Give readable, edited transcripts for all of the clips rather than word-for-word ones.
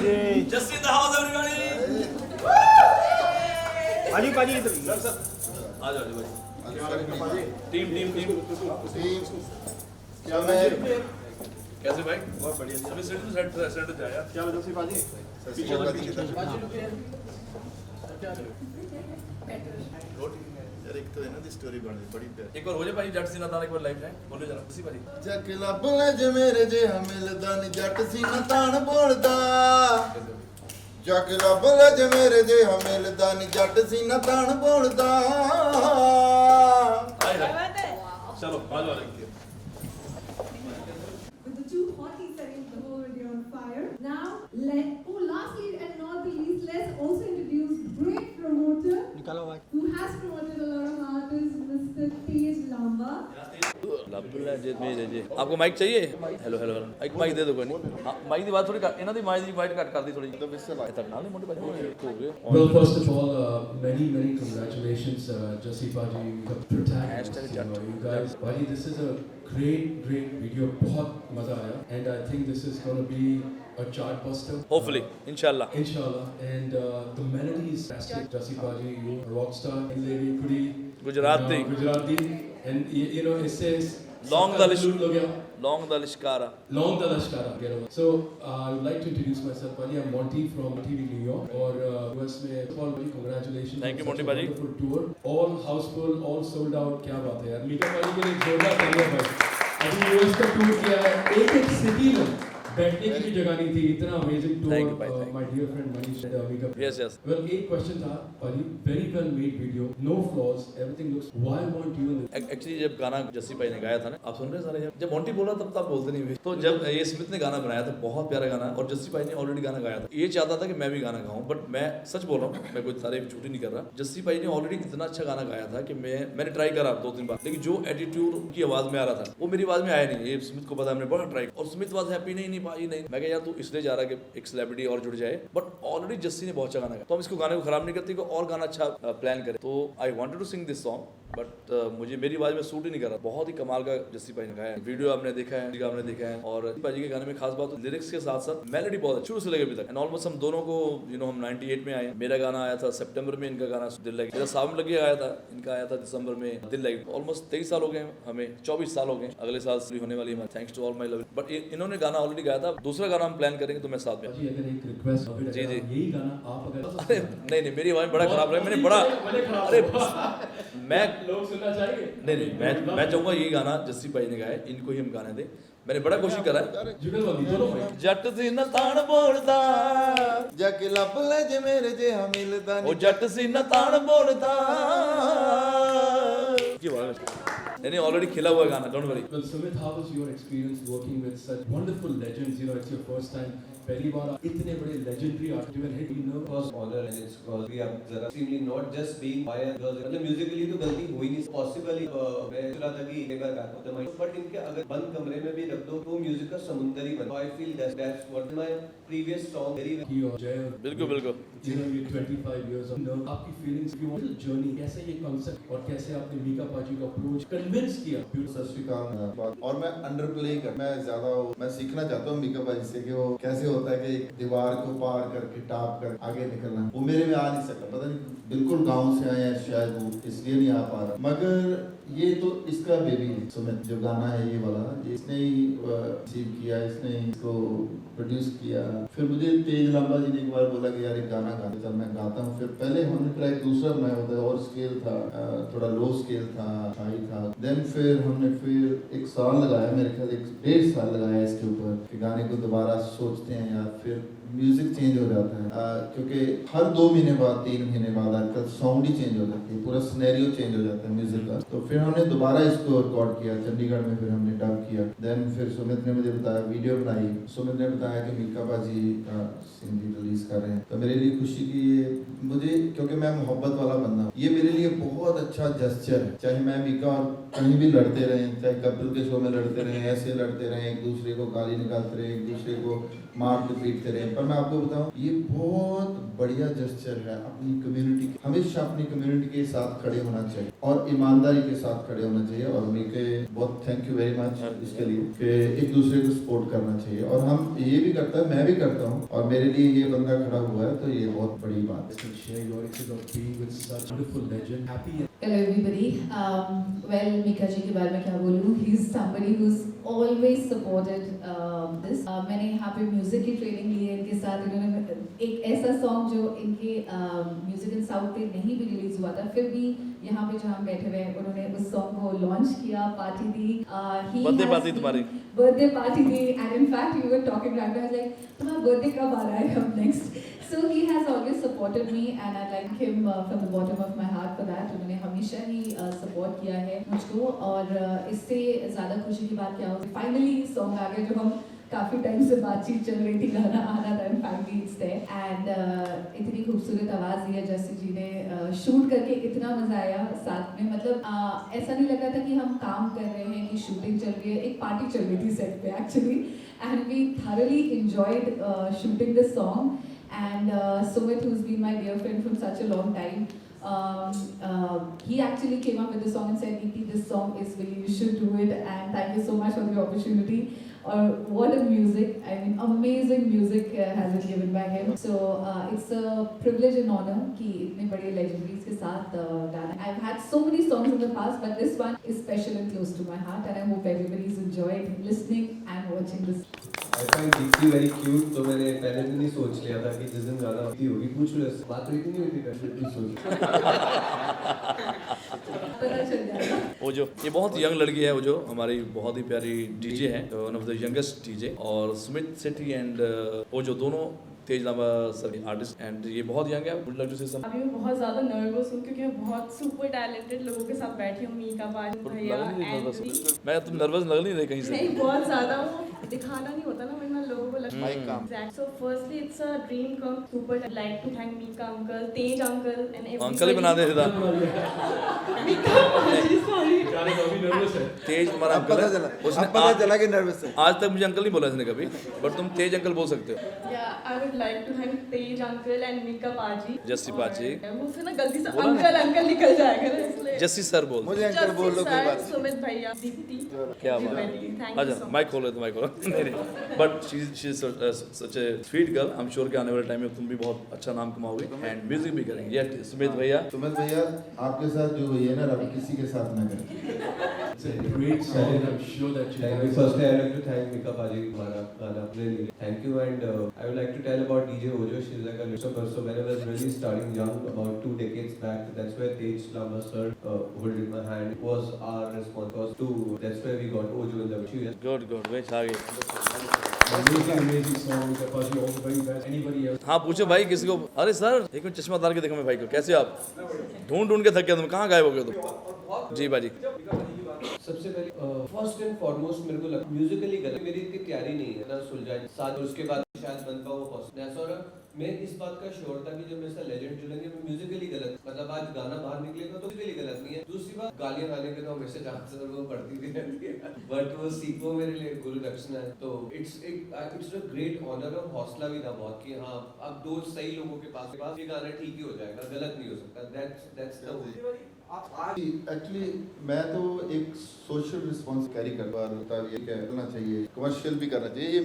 Just in the house, everybody. पाजी इधर sir आ जाओ भाई। टीम क्या मैं कैसे भाई? बहुत बढ़िया। सभी सेट जाया। क्या वजह से पाजी पीछे यार एक तो है ना दी स्टोरी बड़ी प्यारी। एक बार हो जाए भाई जट सी ना तान एक बार लाइव जाए बोलो जरा किसी भाई जक लब ले जे मेरे जे मिलदा नी जट सी ना तान बोलदा जक लब ले जे मेरे जे मिलदा नी जट सी ना तान बोलदा हाय चलो आ जाओ देखिए With the two hotties setting the whole video on fire. Now, lastly and not the least, let's also introduce great promoter who has promoted a lot of artists, Mr. Tej Lamba. आपको mic चाहिए hello एक mic दे दो कोई नहीं mic की बात थोड़ी इन्हां दी माइक दी वाइट कट कर दी थोड़ी तो विस लाइक तक नाल मोटे भाई Well, first of all, many congratulations, Jasipa ji, the protagonist. You guys, Bali, this is a great video. बहुत मजा आया, and I think this is going to be a chart buster. Hopefully, inshallah. And the melody is fantastic. Jasipa ji, you a rock star, lady, pretty Gujarati, and you know it says long the Lashkara. So I would like to introduce myself. Bali, I'm Monty from TV New York और US में all very congratulations. Thank you Monty भाई. Wonderful tour, all houseful, all sold out. क्या बात है यार. मीका भाई के लिए जोरदार तालियां भाई. अभी US का टूर किया है एक सिटी में बैठने की भी जगह नहीं थी इतना amazing tour. My dear friend Manish and Mika. Yes. Well, एक क्वेश्चन था Bali, very well made video, no flaws, everything looks. Why want you in it? Actually जब गाना जस्सी भाई ने गाया था ना आप सुन रहे सारे जब मोंटी बोला तब आप बोलते नहीं हुए तो जब ये स्मिथ ने गाना बनाया था बहुत प्यारा गाना और जस्सी भाई ने ऑलरेडी गाना गाया था ये चाहता था कि मैं भी गाना गाऊं बट मैं सच बोल रहा हूँ मैं कोई तारीफ झूठी नहीं कर रहा जस्सी भाई ने ऑलरेडी इतना अच्छा गाना गाया था कि मैंने ट्राई करा 2-3 बार लेकिन जो एटीट्यूड की आवाज में आ रहा था वो मेरी आवाज में आया नहीं ये स्मिथ को पता हमने बड़ा ट्राई और स्मिथ वाज हैप्पी नहीं भाई नहीं मैं कहा यार तू इसलिए जा रहा है कि एक सेलिब्रिटी और जुड़ जाए बट ऑलरेडी जस्सी ने बहुत अच्छा गाना गाया तो हम इसको गाने को खराब नहीं करते और गाना अच्छा प्लान करें तो I wanted to sing this song but मुझे मेरी आवाज में सूट ही नहीं कर रहा बहुत ही कमाल का जस्सी भाई ने गाया वीडियो आपने देखा है और भाई के गाने में खास बात लिरिक्स के साथ साथ मेलोडी बहुत है शुरू से लेकर अभी तक एंड ऑलमोस्ट हम दोनों को हम 98 में आए मेरा गाना आया था सितंबर में इनका गाना दिल लगी मेरा सावन लगे आया था इनका आया था दिसंबर में दिल लगी ऑलमोस्ट 23 साल हो गए हमें 24 साल हो गए अगले साल से होने वाली है thanks to all my love but इन्होंने गाना ऑलरेडी गाया था दूसरा गाना हम प्लान करेंगे तो मैं साथ में जी अगर एक रिक्वेस्ट जी यही गाना आप अगर अरे नहीं मेरी आवाज बड़ा खराब रहा मैंने बड़ा अरे मैं लोग सुनना चाहिए नहीं मैं चाहूंगा ये गाना जस्सी भाई ने गाया इनको ही हम गाने दे मैंने बड़ा कोशिश करा जट सी न तान बोलदा जक लब ले जे मेरे जे मिलदा ओ जट सी न तान बोलदा नहीं ऑलरेडी खिला हुआ गाना don't worry Well, Sumit, how was your experience working with such wonderful legends? It's your first time. पहली बार इतने बड़े legendary artists you were hit. You know, First honor and it's because we are जरा extremely not just being biased because मतलब musically तो गलती हुई नहीं possibly मैं सोच रहा था कि एक बार गाना होता है but इनके अगर बंद कमरे में भी रख दो तो म्यूजिक का समुंदर ही बन I feel that's what my previous song very बिल्कुल you know you 25 years of आपकी feelings की whole journey कैसे ये concept और कैसे आपने मीका पाजी को approach convince किया सत श्री अकाल और मैं अंडर प्ले कर मैं ज्यादा मैं सीखना चाहता हूँ मीका भाई से कि वो कैसे होता है कि एक दीवार को पार करके टाप कर आगे निकलना वो मेरे में आ नहीं सकता पता नहीं बिल्कुल गांव से आए हैं शायद वो इसलिए नहीं आ पा रहा मगर ये तो इसका बेबी है सुमित जो गाना है ये वाला इसने ही रिसीव किया इसने इसको प्रोड्यूस किया फिर मुझे तेज लांबा जी ने एक बार बोला कि यार एक गाना गा चल मैं गाता हूँ फिर पहले हमने ट्रैक दूसरा बनाया होता है और स्केल था थोड़ा लो स्केल था हाई था देन फिर हमने फिर एक साल लगाया मेरे ख्याल 1.5 साल लगाया इसके ऊपर कि गाने को दोबारा सोचते हैं यार फिर म्यूजिक चेंज हो जाता है क्योंकि हर 2 महीने बाद 3 महीने बाद आजकल साउंड ही चेंज हो जाती है पूरा सिनेरियो चेंज हो जाता है म्यूजिक का तो फिर हमने दोबारा इसको रिकॉर्ड किया चंडीगढ़ में फिर हमने डब किया देन फिर सुमित ने मुझे बताया वीडियो बनाई सुमित ने बताया कि मीका बाजी का सिंगिंग रिलीज कर रहे हैं तो मेरे लिए खुशी की ये मुझे क्योंकि मैं मोहब्बत वाला बंदा हूँ ये मेरे लिए बहुत अच्छा जेस्चर है चाहे मैं मीका और कहीं भी लड़ते रहे चाहे कपिल के शो में लड़ते रहे ऐसे लड़ते रहे एक दूसरे को गाली निकालते रहे एक दूसरे को मार हार्ट बीटते रहे। पर मैं आपको बताऊं, ये बहुत बढ़िया जेस्चर है अपनी कम्युनिटी, हमेशा अपनी कम्युनिटी के साथ खड़े होना चाहिए और ईमानदारी के साथ खड़े होना चाहिए। और मीके बहुत थैंक यू वेरी मच इसके लिए कि एक दूसरे को सपोर्ट करना चाहिए। और हम ये भी करता है, मैं भी करता हूँ, और मेरे लिए ये बंदा खड़ा हुआ है तो ये बहुत बड़ी बात है। Share your experience of being with such wonderful legend. Happy and Hello everybody. Well, Mika ji के बारे में क्या बोलूँ? He's somebody who's always supported this. मैंने यहाँ पे म्यूजिक की ट्रेनिंग ली है इनके साथ। इन्होंने एक ऐसा सॉन्ग जो इनके म्यूजिक इन साउथ पे नहीं भी रिलीज हुआ था, फिर भी यहाँ पे जहाँ हम बैठे हुए हैं उन्होंने उस सॉन्ग को लॉन्च किया, पार्टी दी, बर्थडे पार्टी तुम्हारी, बर्थडे पार्टी दी, and in fact we were talking right now like तुम्हारा बर्थडे कब आ रहा है अब next. So he has always supported me and I thank him from the bottom of my heart for that. उन्होंने हमेशा ही support किया है मुझको, और इससे ज़्यादा खुशी की बात क्या हो, फाइनली सॉन्ग आ गया जो हम काफ़ी टाइम से बातचीत चल रही थी, गाना आना था, and finally it's there. And इतनी खूबसूरत आवाज़ दी है जस्सी जी ने, शूट करके इतना मज़ा आया साथ में, मतलब ऐसा नहीं लग रहा था कि हम काम कर रहे हैं कि शूटिंग चल रही है, एक पार्टी चल रही थी सेट पे actually, and we thoroughly enjoyed shooting this song. And Sumit, who's been my dear friend from such a long time, he actually came up with the song and said, "EP, this song is for you. You should do it." And thank you so much for the opportunity. What a music! I mean, amazing music has been given by him. So it's a privilege and honor कि इतने बड़े legendaries के साथ गाना. I've had so many songs in the past, but this one is special and close to my heart, and I hope everybody's enjoyed listening and watching this. I find Dixie very cute, तो मैंने पहले दिन ही सोच लिया था कि जिस दिन गाना होती होगी पूछ लो, बात हुई थी नहीं हुई थी, डेफिनेटली सोच पता चल जाएगा। वो जो ये बहुत यंग लड़की है, वो जो हमारी बहुत ही प्यारी डीजे है, one of the youngest DJ, और सुमित सेठी एंड वो जो दोनों तेज नामा सर आर्टिस्ट, एंड ये बहुत यंग है। वुड लाइक टू से सम। अभी मैं बहुत ज़्यादा नर्वस हूँ क्योंकि मैं बहुत सुपर टैलेंटेड लोगों के साथ बैठी हूँ, मीका बाजी भैया एंड मैं तुम नर्वस लग नहीं रही कहीं से? नहीं, बहुत ज़्यादा वो दिखाना नहीं होता ना, वरना लोगों को लगता माइक काम। Exact. So firstly it's a dream come super, like to thank Mika uncle, Tej uncle and everybody. Uncle ही बना दे सीधा। मीका बाजी, सॉरी। गाने का भी nervous है। तेज हमारा अंकल है, उसने पता चला कि नर्वस है। आज तक मुझे अंकल नहीं बोला इसने कभी, बट तुम तेज अंकल बोल सकते हो। या I would like to thank Tej uncle and Mika बाजी। जस्सी पाजी। मुझसे ना गलती से बोला ना। अंकल अंकल निकल जाएगा ना, इसलिए जस्सी सर बोल। मुझे अंकल बोल लो, कोई बात नहीं। सुमित भैया, दीप्ति, क्या बात है। थैंक यू अच्छा सो माइक खोलो, तो माइक खोलो। नहीं नहीं, but she is such A sweet girl. I am sure कि आने वाले टाइम में तुम भी बहुत अच्छा नाम कमाओगे एंड म्यूजिक भी करेंगे। यस सुमित भैया। सुमित भैया, आपके साथ जो हुई है ना, रब किसी के साथ ना करें। It's a great song, and I'm sure that you Thank you. guys. Firstly, I would like to thank Mika Paji हमारा गाना अपने लिए. Thank you, and I would like to tell about DJ Ojo. She's like a little person. So when I was really starting young, about 2 decades back, that's where Tej Lama sir holding my hand was our response. Was to that's where we got Ojo in the video. Good good, वे छा गई। Amazing song, Mika Paji, all the very best. Anybody else? हाँ पूछो भाई किसी को। अरे sir एक मिनट चश्मा डाल के देखो मैं भाई को। कैसे आप? ढूंढ ढूंढ के थक गए तुम, कहाँ गायब हो गए तुम? जी बाजी। सबसे पहले फर्स्ट एंड फॉरमोस्ट मेरे को लगा म्यूजिकली गलत मेरी इतनी तैयारी नहीं है ना सुलझाई साथ, उसके बाद शायद बन पाऊँ पॉसिबल। और मैं इस बात का श्योर था कि जब मेरे साथ लेजेंड जुड़ेंगे मैं म्यूजिकली गलत, मतलब आज गाना बाहर निकलेगा तो म्यूजिकली गलत नहीं है। दूसरी बात, गालियां खाने के तो हमेशा चांसेस वो पड़ती थी रहती है, बट वो सीखो मेरे लिए गुरु दक्षिणा है। तो इट्स अ ग्रेट ऑनर और हौसला भी था बहुत कि हाँ अब 2 सही लोगों के पास ये गाना ठीक ही हो जाएगा, गलत नहीं हो सकता। दैट्स द एक्चुअली मैं तो एक सोशल रिस्पॉन्स कैरी करता ये करना चाहिए, कमर्शियल भी करना चाहिए। ये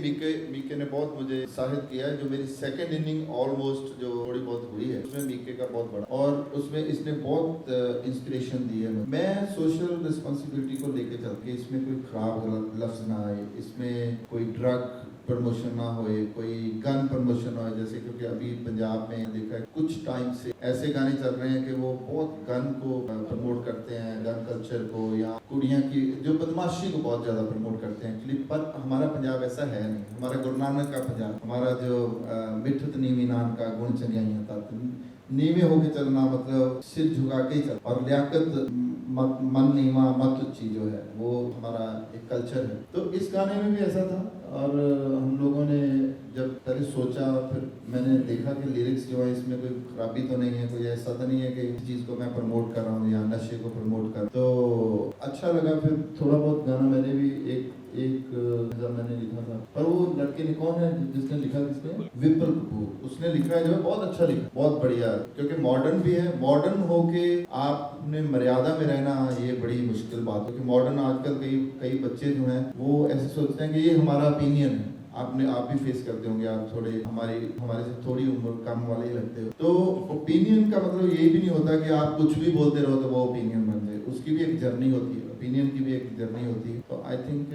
मीके ने बहुत मुझे उत्साहित किया है। जो मेरी सेकंड इनिंग ऑलमोस्ट जो थोड़ी बहुत हुई है उसमें मीके का बहुत बड़ा, और उसमें इसने बहुत इंस्पिरेशन दी है। मैं सोशल रिस्पॉन्सिबिलिटी को लेके चल के इसमें कोई खराब लफ्ज ना आए, इसमें कोई ड्रग प्रमोशन ना होए, कोई गन प्रमोशन ना हो, जैसे क्योंकि अभी पंजाब में देखा है कुछ टाइम से ऐसे गाने चल रहे हैं कि वो बहुत गन को प्रमोट करते हैं, गन कल्चर को, या कुड़ियाँ की जो बदमाशी को बहुत ज़्यादा प्रमोट करते हैं एक्चुअली। पर हमारा पंजाब ऐसा है नहीं, हमारा गुरु नानक का पंजाब, हमारा जो मिठत नीवी नान का गुण चंगियाइयाँ था, नीवे होके चलना मतलब सिर झुका के ही चल, और लियाकत मन नीवा मत उच्ची जो है वो हमारा एक कल्चर है। तो इस गाने में भी ऐसा था, और हम लोगों ने जब पहले सोचा, फिर मैंने देखा कि लिरिक्स जो है इसमें कोई खराबी तो नहीं है, कोई ऐसा तो नहीं है कि इस चीज़ को मैं प्रमोट कर रहा हूँ या नशे को प्रमोट कर, तो अच्छा लगा। फिर थोड़ा बहुत गाना मैंने भी एक एक जब मैंने लिखा था, पर वो लड़के ने कौन है जिसने लिखा, किसने, विपुल कपूर, उसने लिखा है जो है बहुत अच्छा लिखा, बहुत बढ़िया, क्योंकि मॉडर्न भी है। मॉडर्न होके आपने मर्यादा में रहना ये बड़ी मुश्किल बात है, क्योंकि मॉडर्न आजकल कई बच्चे जो हैं वो ऐसे सोचते हैं कि ये हमारा ओपिनियन है। आप भी फेस करते होंगे, आप थोड़े हमारे से थोड़ी उम्र कम वाले ही लगते हो। तो ओपिनियन का मतलब ये भी नहीं होता कि आप कुछ भी बोलते रहो तो वो ओपिनियन बन जाए, उसकी भी एक जर्नी होती है, ओपिनियन की भी एक जर्नी होती है। तो आई थिंक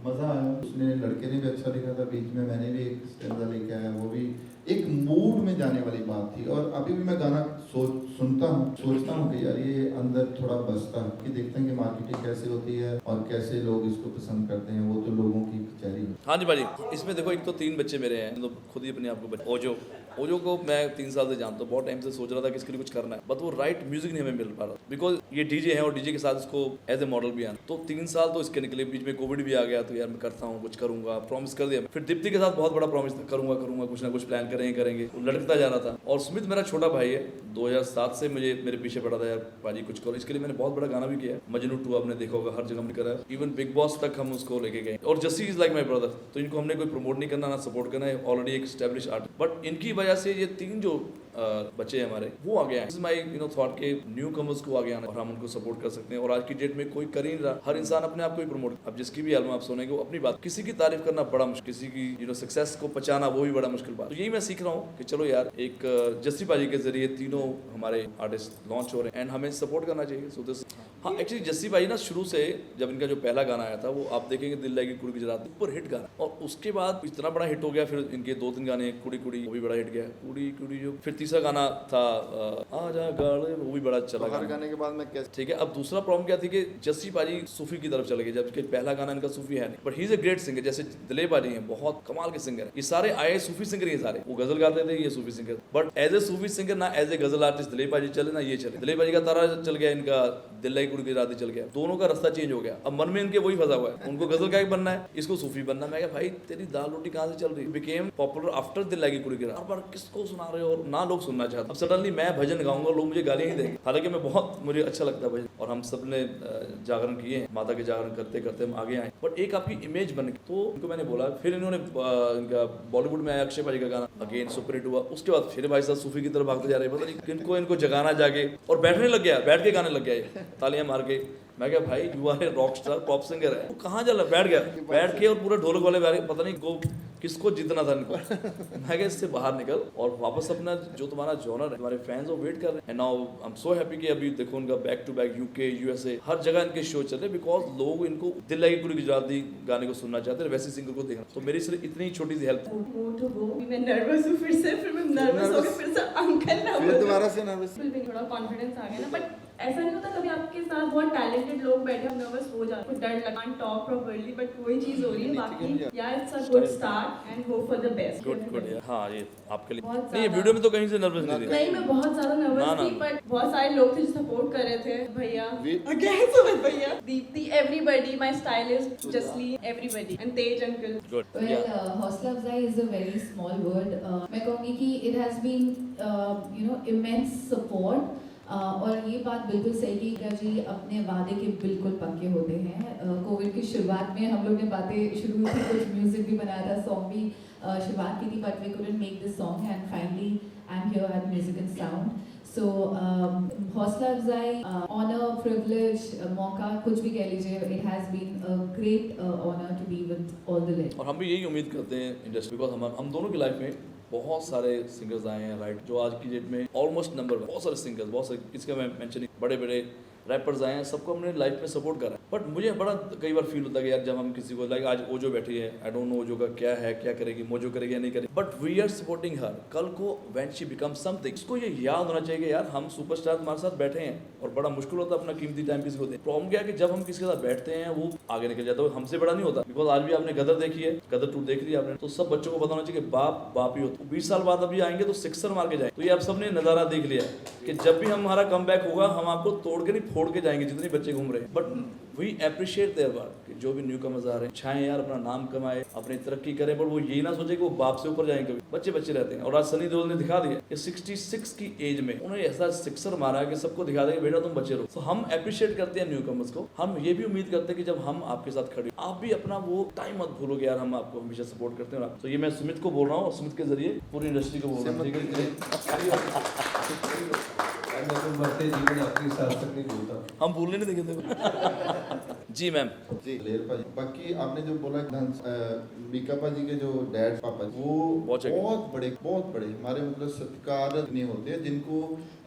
मजा आया, उसने लड़के ने भी अच्छा लिखा था, बीच में मैंने भी एक स्टैंजा लेके आया, वो भी एक मूड में जाने वाली बात थी। और अभी भी मैं गाना सुनता हूँ, सोचता हूँ कि यार ये अंदर थोड़ा बसता है, कि देखते हैं कि मार्केटिंग कैसे होती है और कैसे लोग इसको पसंद करते हैं, वो तो लोगों की कचहरी है। हाँ जी भाजी, इसमें देखो एक तो 3 बच्चे मेरे हैं, तो खुद ही अपने आप को ओजो को मैं 3 साल से जानता हूँ, बहुत टाइम से सोच रहा था कि इसके लिए कुछ करना है, बट वो राइट म्यूजिक नहीं हमें मिल पा रहा, बिकॉज ये डीजे है और डीजे के साथ इसको एज ए मॉडल भी आना। तो 3 साल तो इसके निकले, बीच में कोविड भी आ गया, तो यार मैं करता हूँ, कुछ करूंगा, प्रॉमिस कर दिया। फिर दीप्ति के साथ बहुत बड़ा प्रॉमिस था, करूंगा कुछ ना कुछ प्लान करेंगे, वो लड़कता जा रहा था। और सुमित मेरा छोटा भाई है, 2007 से मेरे पीछे पड़ा था, यार पाजी कुछ करो। इसके लिए मैंने बहुत बड़ा गाना भी किया है, मजनू 2 आपने देखा होगा, हर जगह में करा है, इवन बिग बॉस तक हम उसको लेके गए। और Jassi is like my brother, तो इनको हमने कोई प्रमोट नहीं करना, ना सपोर्ट करना है, ऑलरेडी एक स्टैब्लिश आर्ट। बट इनकी वजह से ये 3 जो बच्चे हमारे वो आगे आए, माई थॉट के न्यू कमर्स को आगे आना और हम उनको सपोर्ट कर सकते हैं। और आज की डेट में कोई कर ही नहीं रहा, हर इंसान अपने आप को ही प्रमोट। अब जिसकी भी एल्बम आप सुनेंगे वो अपनी बात, किसी की तारीफ करना बड़ा मुश्किल, किसी की सक्सेस को पचाना वो भी बड़ा मुश्किल बात। तो यही मैं सीख रहा हूँ कि चलो यार, एक जस्सी पाजी के जरिए 3 हमारे आर्टिस्ट लॉन्च हो रहे हैं एंड हमें सपोर्ट करना चाहिए। सो दिस, हाँ एक्चुअली जस्सी पाजी ना शुरू से, जब इनका जो पहला गाना आया था वो आप देखेंगे दिल लाएगी कुड़ी गुजरात, सुपर हिट गाना, और उसके बाद इतना बड़ा हिट हो गया। फिर इनके 2-3 गाने, कुड़ी वो भी बड़ा हिट गया, कुड़ी जो, फिर तीसरा गाना था आजा गाड़े, वो भी बड़ा चला हर गाने के बाद मैं कैसे, ठीक है। अब दूसरा प्रॉब्लम क्या थी कि जस्सी पाजी सूफी की तरफ चले गए, जबकि पहला गाना इनका सूफी है नहीं, but he is a great singer. जैसे दिलीप पाजी हैं, बहुत कमाल के सिंगर हैं, ये सारे आए सूफी सिंगर, ये सारे वो गजल गाते थे, ये Sufi singer. But as a Sufi singer ना as a ghazal artist Dilip पाजी चले ना ये चले। दिलीप पाजी का तारा चल गया, इनका दिल लाई कुड़ी गुजराती चल गया, दोनों का रास्ता चेंज हो गया। अब मन में इनके वही फंसा हुआ है, उनको गजल गायक बनना है, इसको सूफी बनना है। मैं भाई तेरी दाल रोटी कहाँ से चल रही, बिकेम पॉपुलर आफ्टर दिल लाएगी कुड़ी गुजराती, बार किसको सुना रहे हो और ना लोग सुनना चाहते। अब सडनली मैं भजन गाऊंगा, लोग मुझे गालियां ही देंगे, हालांकि मुझे अच्छा लगता है भजन, और हम सब ने जागरण किए हैं, माता के जागरण करते करते हम आगे आए। बट एक आपकी इमेज बन गई, तो उनको मैंने बोला। फिर इन्होंने इनका बॉलीवुड में आया अक्षय पाजी का गाना, अगेन सुपर हिट हुआ। उसके बाद फिर भाई साहब सूफी की तरफ भागते जा रहे हैं, पता नहीं इनको जगाना जाके, और बैठने लग गया, बैठ के गाने लग गया, तालियां मार के। मैं क्या भाई, you are a rock star, pop singer है, वो कहाँ चला, बैठ गया, बैठ के और पूरा ढोलक वाले पता नहीं किसको जीतना था इनको। मैं क्या इससे बाहर निकल और वापस अपना जो तुम्हारा जॉनर है, तुम्हारे फैंस वो वेट कर रहे हैं। And now I am so happy कि अभी देखो उनका back to back UK USA हर जगह इनके शो चल रहे, बिकॉज लोग इनको दिल लाएगी कुड़ी गुजराती गाने को सुनना चाहते हैं, वैसे सिंगर को देखना। तो मेरी सिर्फ इतनी छोटी सी हेल्प। मैं नर्वस हूँ, फिर मैं नर्वस हो गया, फिर से अंकल ना फिर दोबारा से नर्वस, थोड़ा कॉन्फिडेंस आ गया ना। बट ऐसा नहीं होता, कभी आपके साथ बहुत टैलेंटेड लोग बैठे, हम नर्वस हो जाते हैं, डर लगा, टॉक प्रॉपर्ली, बट वही चीज हो रही है। बाकी यार it's a good start and hope for the best. Good यार, हाँ ये आपके लिए नहीं, ये वीडियो में तो कहीं से नर्वस नहीं थी। नहीं, मैं बहुत ज्यादा नर्वस थी, बट बहुत सारे लोग थे जो सपोर्ट कर रहे थे। भैया अगेन सुमित भैया, Deepti, everybody, my stylist Jasli, everybody, and Tej uncle. Good. Well, हौसला अफजाई is a very small word. मैं कहूँगी कि it has been immense support. और ये बात बिल्कुल सही की गया जी, अपने वादे के बिल्कुल पक्के होते हैं। कोविड की शुरुआत में हम लोग ने बातें शुरू की, कुछ म्यूजिक भी बनाया था, सॉन्ग भी शुरुआत की थी, but we couldn't make this song and finally I'm here at Music and Sound. So हौसला अफजाई, ऑनर, प्रिविलेज, मौका, कुछ भी कह लीजिए, it has been a great honor to be with all the legends. और हम भी यही उम्मीद करते हैं इंडस्ट्री, बिकॉज हम दोनों की लाइफ में बहुत सारे सिंगर्स आए हैं, राइट, जो आज की डेट में ऑलमोस्ट नंबर, बहुत सारे सिंगर्स, बहुत सारे, इसका मैं मेंशन, बड़े बड़े रैपर्स आए हैं, सबको हमने लाइफ में सपोर्ट करा। बट मुझे बड़ा कई बार फील होता है कि यार जब हम किसी को, लाइक आज ओजो बैठी है, आई डोंट नो ओजो का क्या है, क्या करेगी, मोजो करेगी या नहीं करेगी, but we are supporting her. कल को व्हेन शी बिकम समथिंग, इसको ये याद होना चाहिए कि यार हम सुपरस्टार तुम्हारे साथ बैठे हैं, और बड़ा मुश्किल होता है अपना कीमती टाइम किसी को दें। प्रॉब्लम क्या है कि जब हम किसी के साथ बैठते हैं वो आगे निकल जाता है, हमसे बड़ा नहीं होता। बिकॉज आज भी आपने गदर देखी है, गदर 2 देख लिया आपने, तो सब बच्चों को पता होना चाहिए कि बाप ही होता। 20 साल बाद अभी आएंगे तो सिक्सर मार के जाए। तो ये आप सबने नजारा देख लिया कि जब भी हमारा कम बैक होगा, हम आपको तोड़ के नहीं फोड़ के जाएंगे जितने बच्चे घूम रहे हैं, but we appreciate their work कि जो भी न्यू कमर्स आ रहे हैं चाहे यार अपना नाम कमाए, अपनी तरक्की करें, पर वो यही ना सोचे कि वो बाप से ऊपर जाएंगे। कभी बच्चे बच्चे रहते हैं, और आज सनी देओल ने दिखा दिया कि 66 की एज में उन्होंने ऐसा सिक्सर मारा कि सबको दिखा देगा बेटा तुम बच्चे रहो। तो हम अप्रिशिएट करते हैं न्यू कमर्स को। हम ये भी उम्मीद करते हैं कि जब हम आपके साथ खड़े आप भी अपना वो टाइम मत भूलोगे यार, हम आपको हमेशा सपोर्ट करते हैं। तो ये मैं सुमित को बोल रहा हूँ और सुमित के जरिए पूरी इंडस्ट्री को बोल रहा हूँ। मैं तो मरते जीवन आखिरी सांस तक नहीं भूलता। हम भूलने नहीं देंगे। जी मैम। जी लेर पाजी, बाकी आपने जो बोला मीका पाजी के जो डैड पापा वो बहुत बड़े हमारे मतलब सत्कार नहीं होते हैं, जिनको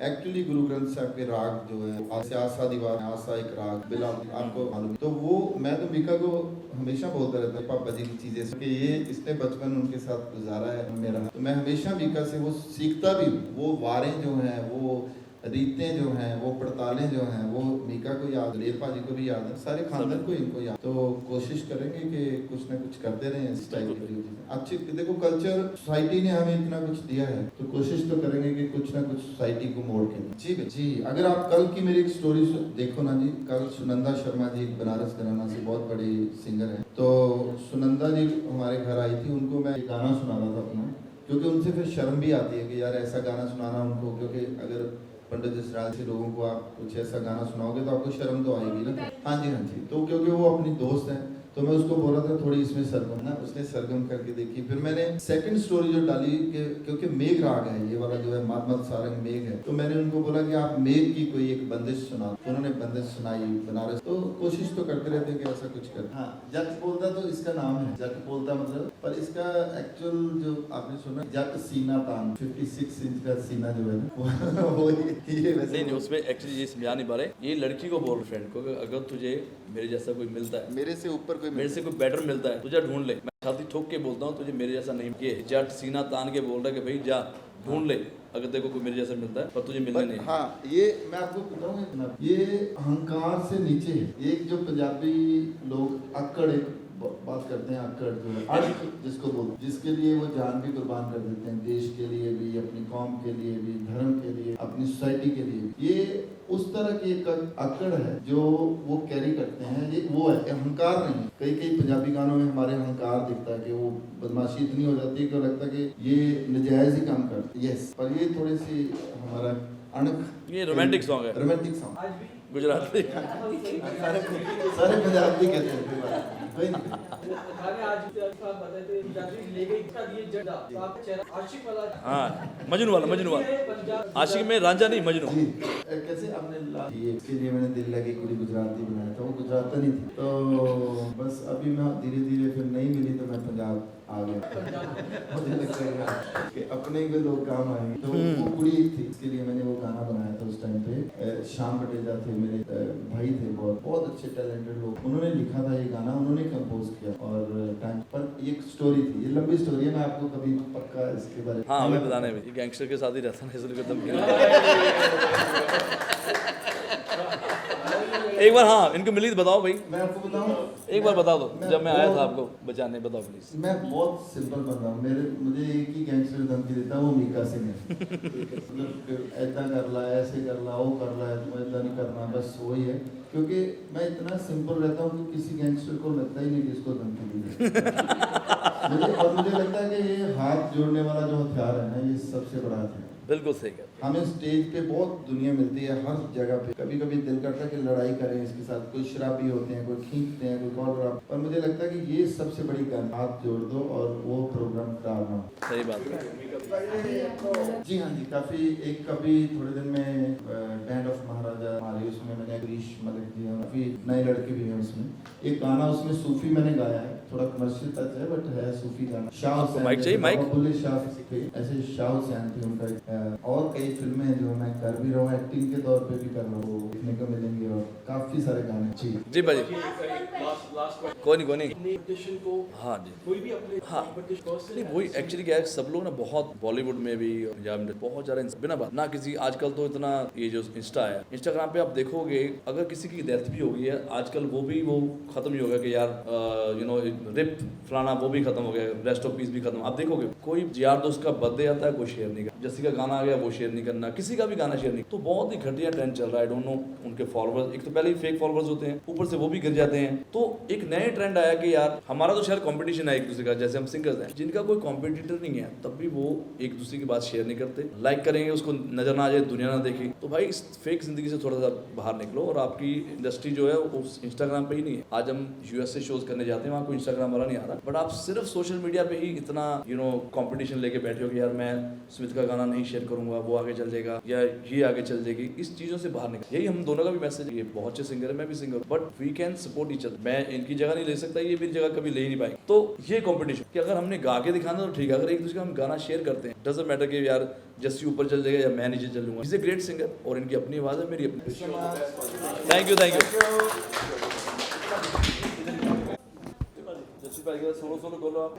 एक्चुअली गुरु ग्रंथ साहब के राग जो है आसा दीवार आसा एक राग बिला आपको मालूम, तो वो मैं तो मीका को हमेशा बोलता रहता है पापा जी की चीजें कि ये इसने बचपन उनके साथ गुजारा है मेरा, तो मैं हमेशा मीका से वो सीखता भी हूँ। वो वारें जो हैं, वो रीतें जो हैं, वो पड़तालें जो हैं, वो मीका को याद, लेर पाजी को भी याद है, सारे खानदान को इनको याद। तो कोशिश करेंगे कि कुछ ना कुछ करते रहें इस टाइप की चीजें। अच्छी देखो कल्चर सोसाइटी ने हमें इतना कुछ दिया है, तो कोशिश तो करेंगे कि कुछ ना कुछ सोसाइटी को मोड़ के जी जी। अगर आप कल की मेरी एक स्टोरी देखो ना जी, कल सुनंदा शर्मा जी बनारस घराना से बहुत बड़ी सिंगर है, तो सुनंदा जी हमारे घर आई थी, उनको मैं गाना सुना रहा था अपना, क्योंकि उनसे फिर शर्म भी आती है कि यार ऐसा गाना सुनाना उनको, क्योंकि अगर पंडित जसराज से लोगों को आप कुछ ऐसा गाना सुनाओगे तो आपको शर्म तो आएगी ना। हाँ जी, तो क्योंकि वो अपनी दोस्त है, तो मैं उसको बोला था थोड़ी इसमें सरगम ना, उसने सरगम करके देखी। फिर मैंने सेकंड स्टोरी जो डाली कि क्योंकि मेघ राग है ये वाला जो है मद सारंग मेघ है, तो मैंने उनको बोला कि आप मेघ की कोई एक बंदिश सुना, तो उन्होंने बंदिश सुनाई बनारस। तो कोशिश तो करते रहते हैं कि ऐसा कुछ कर। हाँ जट बोलता तो इसका नाम है, जट बोलता मतलब, पर इसका एक्चुअल जो आपने सुना जट सीना तान 56 इंच का सीना जो है ना वो ये वैसे नहीं उसमें एक्चुअली ये समझा नहीं पा रहे, ये लड़की को बोल फ्रेंड को अगर तुझे मेरे जैसा कोई मिलता है, मेरे से ऊपर मेरे से कोई बेटर मिलता है, तुझे ढूंढ ले। मैं छाती ठोक के बोलता हूँ तुझे मेरे जैसा नहीं, ये जट सीना तान के बोल रहा है कि भाई जा ढूंढ ले अगर देखो कोई मेरे जैसा मिलता है, पर तुझे मिलने नहीं। हाँ ये मैं आपको बताऊँ, ये अहंकार से नीचे है। एक जो पंजाबी लोग अक्कड़ एक बात करते हैं, अक्कड़ जो है अड़क जिसको बोलते, जिसके लिए वो जान भी कुर्बान कर देते हैं, देश के लिए भी, अपनी कौम के लिए भी, धर्म के लिए, अपनी सोसाइटी के लिए। ये उस तरह की एक अक्कड़ है जो वो कैरी करते हैं, ये वो है, अहंकार नहीं। कई पंजाबी गानों में हमारे अहंकार दिखता है कि वो बदमाशी इतनी हो जाती है कि लगता है कि ये नजायज ही काम करते हैं। यस, पर ये थोड़ी सी हमारा अणक, ये रोमांटिक सॉन्ग है, रोमांटिक सॉन्ग गुजराती सारे पंजाबी कहते हैं। कोई नहीं हाँ मजनू वाला आशिक में रांझा नहीं मजनू। कैसे आपने इसके लिए मैंने दिल लगी कुड़ी गुजराती बनाया था, वो गुजराती नहीं थी, तो बस अभी मैं धीरे धीरे फिर नहीं मिली तो मैं पंजाब आ गया। मुझे लगता है कि अपने ही लोग काम आएंगे, तो वो कुड़ी थी, इसके लिए मैंने वो गाना बनाया था। उस टाइम पे श्याम बटेजा थे मेरे भाई थे, बहुत अच्छे टैलेंटेड लोग, उन्होंने लिखा था ये गाना, उन्होंने कंपोज किया। और टाइम पर एक स्टोरी थी, ये लंबी स्टोरी है, मैं आपको कभी पक्का इसके बारे में हाँ हमें बताने में, ये गैंगस्टर के साथ ही रहता है इसलिए एक बार हाँ इनको मिली तो बताओ भाई, मैं आपको बताऊं, एक बार बता दो जब मैं आया था आपको बचाने, बताओ प्लीज। मैं बहुत सिंपल बंदा हूँ, मुझे एक ही गैंगस्टर धमकी देता है, वो मीका सिंह है। मतलब ऐसा कर ला, ऐसे कर ला, वो कर ला, तुम्हें ऐसा नहीं करना, बस वही है। क्योंकि मैं इतना सिंपल रहता हूँ कि किसी गैंगस्टर को लगता ही नहीं कि इसको धमकी दी मुझे, और मुझे लगता है कि ये हाथ जोड़ने वाला जो हथियार है ना, ये सबसे बड़ा हथियार। बिल्कुल सही है। हमें स्टेज पे बहुत दुनिया मिलती है, हर जगह पे, कभी कभी दिल करता है कि लड़ाई करें इसके साथ, कोई शराबी होते हैं, कोई खींचते हैं, कोई कॉल, पर मुझे लगता है कि ये सबसे बड़ी गन, हाथ जोड़ दो और वो प्रोग्राम खराब ना हो। सही बात है। जी हाँ जी, कभी थोड़े दिन में बैंड ऑफ महाराजा हमारे, उसमें मैंने गिरीश मलिक जी हैं, काफी नए लड़के भी हैं उसमें। एक गाना उसमें सूफी मैंने गाया है, थोड़ा कमर्शियल टच है बट है सूफी गाना। शाह थे, ऐसे शाह हुसैन थे उनका। और कई फिल्में जो मैं कर भी रहा हूँ, एक्टिंग के तौर पे भी कर रहा हूँ, देखने को मिलेंगे, और काफी सारे गाने। जी भाई कोई नहीं हाँ जी हाँ नहीं, वही एक्चुअली क्या है, सब लोग ना बहुत बॉलीवुड में भी पंजाब में बहुत ज़्यादा बिना बात ना किसी, आजकल तो इतना ये जो इंस्टा है, इंस्टाग्राम पे आप देखोगे अगर किसी की डेथ भी हो गई है आजकल, वो खत्म ही हो गया कि यार यू नो रिप फलाना, वो भी खत्म हो गया, रेस्ट ऑफ पीस भी खत्म। आप देखोगे कोई यार दोस्त का बर्थडे आता है, कोई शेयर नहीं करना, जैसे का गाना आ गया वो शेयर नहीं करना, किसी का भी गाना शेयर नहीं। तो बहुत ही घटिया ट्रेंड चल रहा है। आई डोंट नो, उनके फॉलोअर्स एक तो पहले ही फेक फॉलोअर्स होते हैं, ऊपर से वो भी गिर जाते हैं। तो एक नए ट्रेंड आया कि यार हमारा तो शायद कंपटीशन है एक दूसरे का, जैसे हम सिंगर्स हैं जिनका कोई कॉम्पिटिटर नहीं है, तब भी वो एक दूसरे की बात शेयर नहीं करते, लाइक करेंगे, उसको नजर ना आ जाए, दुनिया ना देखे। तो भाई इस फेक जिंदगी से थोड़ा सा बाहर निकलो, और आपकी इंडस्ट्री जो है वो इंस्टाग्राम पे ही नहीं है। आज हम यूएस से शोज करने जाते हैं, वहाँ कोई इंस्टाग्राम वाला नहीं आ रहा, बट आप सिर्फ सोशल मीडिया पे ही इतना कंपटीशन लेके बैठे हो कि यार मैं स्मिथ का गाना नहीं शेयर करूंगा, वो आगे चल जाएगा या ये आगे चल जाएगी। इस चीजों से बाहर निकल, यही हम दोनों का भी मैसेज है। ये बहुत अच्छे सिंगर है, मैं भी singer, but we can support each other. मैं इनकी जगह नहीं ले सकता, ये मेरी जगह कभी ले ही नहीं पाएंगे। तो ये कंपटीशन कि अगर हमने गा के दिखाना तो ठीक है, अगर एक दूसरे का हम गाना शेयर करते हैं, डजंट मैटर कि यार जस्सी ऊपर चल जाएगा या मैं नीचे चल लूंगा। इज ए ग्रेट सिंगर और इनकी अपनी आवाज है, मेरी अपनी। थैंक यू जस्सी भाई का सोलो बोलो आप।